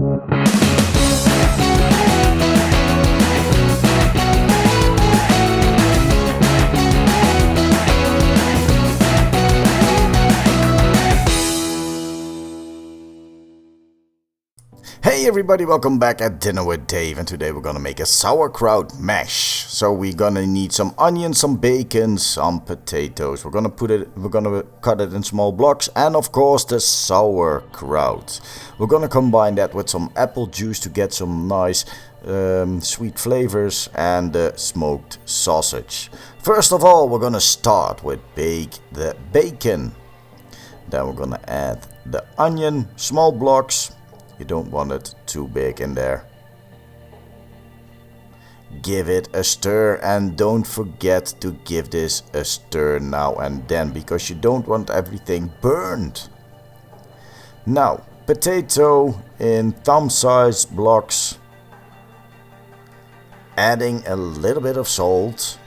Hey everybody, welcome back at Dinner with Dave, and today we're gonna make a sauerkraut mash. So we're gonna need some onions, some bacon, some potatoes. We're gonna cut it in small blocks, and of course the sauerkraut. We're gonna combine that with some apple juice to get some nice sweet flavors, and the smoked sausage. First of all, we're gonna start with bake the bacon. Then we're gonna add the onion, small blocks. You don't want it too big in there. Give it a stir, and don't forget to give this a stir now and then, because you don't want everything burned. Now, potato in thumb-sized blocks. Adding a little bit of salt.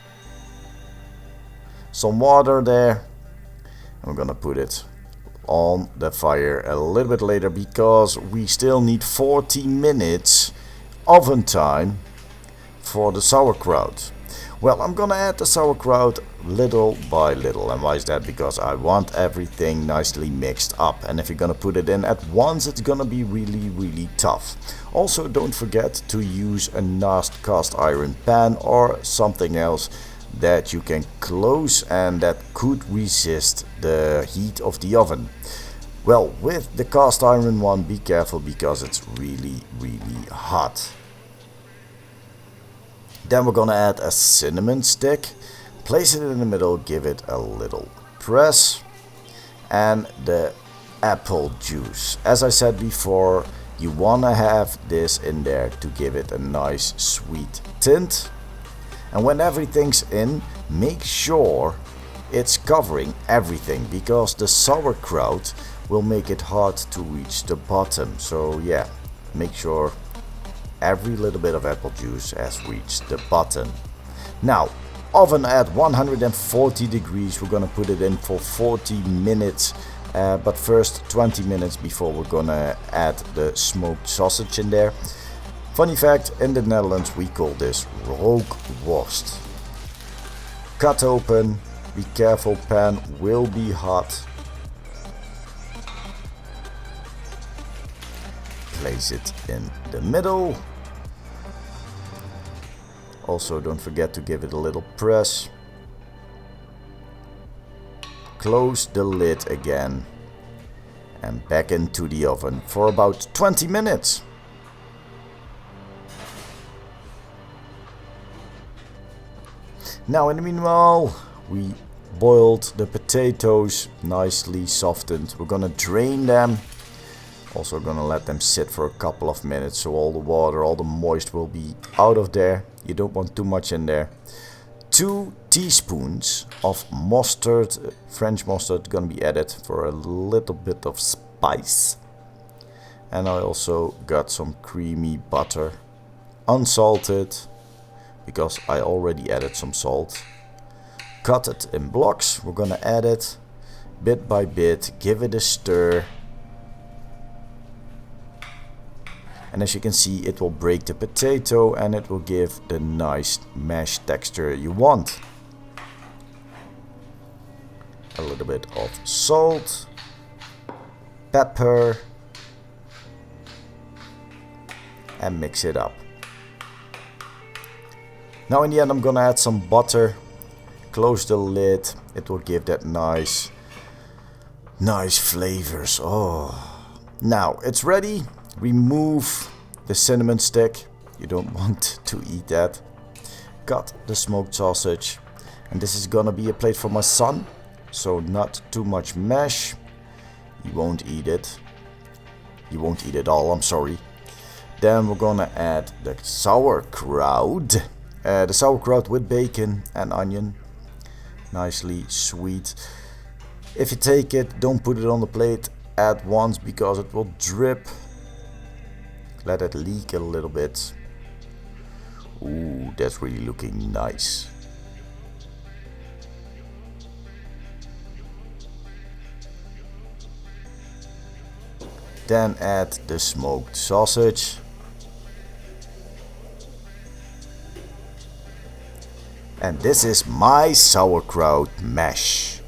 Some water there. And we're gonna put it on the fire a little bit later, because we still need 40 minutes oven time for the sauerkraut. Well, I'm gonna add the sauerkraut little by little. And why is that? Because I want everything nicely mixed up, and if you're gonna put it in at once, it's gonna be really tough. Also, don't forget to use a nice cast iron pan or something else that you can close and that could resist the heat of the oven. Well, with the cast iron one, be careful, because it's really hot. Then we're gonna add a cinnamon stick, place it in the middle, give it a little press, and the apple juice. As I said before, you wanna have this in there to give it a nice sweet tint. And when everything's in, make sure it's covering everything, because the sauerkraut will make it hard to reach the bottom. So yeah, make sure every little bit of apple juice has reached the bottom. Now, oven at 140 degrees. We're gonna put it in for 40 minutes. But first 20 minutes before we're gonna add the smoked sausage in there. Funny fact, in the Netherlands we call this rookworst. Cut open, be careful, pan will be hot. Place it in the middle. Also, don't forget to give it a little press. Close the lid again and back into the oven for about 20 minutes. Now, in the meanwhile, we boiled the potatoes, nicely softened. We're gonna drain them. Also gonna let them sit for a couple of minutes, so all the water, all the moist will be out of there. You don't want too much in there. 2 teaspoons of mustard, French mustard, gonna be added for a little bit of spice. And I also got some creamy butter, unsalted, because I already added some salt. Cut it in blocks. We're gonna add it bit by bit, give it a stir. And as you can see, it will break the potato and it will give the nice mash texture you want. A little bit of salt, pepper, and mix it up. Now in the end, I'm gonna add some butter. Close the lid. It will give that nice flavors. Oh, now it's ready. Remove the cinnamon stick. You don't want to eat that. Cut the smoked sausage, and this is gonna be a plate for my son. So not too much mash. He won't eat it. He won't eat it all. I'm sorry. Then we're gonna add the sauerkraut. The sauerkraut with bacon and onion, nicely sweet. If you take it, don't put it on the plate at once, because it will drip. Let it leak a little bit. Ooh, that's really looking nice. Then add the smoked sausage. And this is my sauerkraut mash.